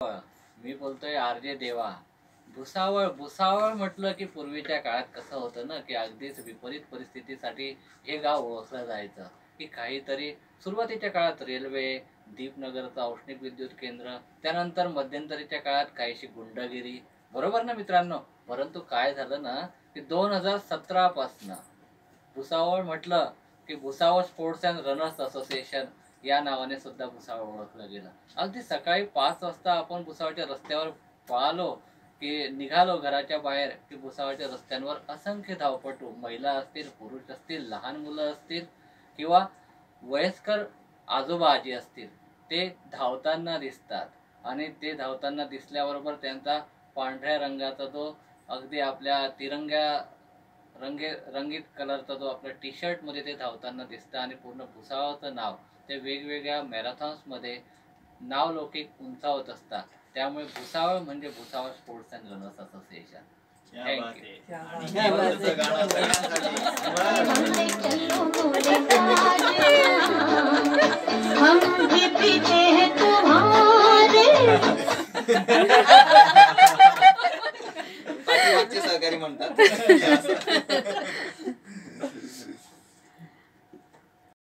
मी बोलतोय आरजे देवा. भुसावळ भुसावळ म्हटलं की पूर्वीच्या काळात कसं होतं ना, की अगदीच विपरीत परिस्थितीसाठी हे गाव ओळखलं जायचं. की काहीतरी सुरुवातीच्या काळात रेल्वे, दीपनगरचं औष्णिक विद्युत केंद्र, त्यानंतर मध्यंतरीच्या काळात काहीशी गुंडगिरी, बरोबर ना मित्रांनो. परंतु काय झालं ना, की 2017 पासनं भुसावळ म्हटलं की Bhusawal sports and runners association या नावाने सुद्धा भुसावळ ओळखलं गेलं. अगदी सकाळी 5 वाजता आपण भुसावळच्या रस्त्यावर पळालो की निघालो घराच्या बाहेर, की भुसावळच्या रस्त्यांवर असंख्य धावपटू, महिला असतील, पुरुष असतील, लहान मुलं असतील किंवा वयस्कर आजोबा आजी असतील, ते धावताना दिसतात. आणि ते धावताना दिसल्याबरोबर त्यांचा पांढऱ्या रंगाचा तो अगदी आपल्या तिरंग्या रंगीत कलरचा जो आपल्या टी शर्ट मध्ये ते धावताना दिसतं. आणि पूर्ण भुसावळचं नाव ते वेगवेगळ्या मॅरेथॉन्स मध्ये नावलौकिक उंचावत असतात. त्यामुळे भुसावळ म्हणजे Bhusawal sports and runners association. सहकारी म्हणतात.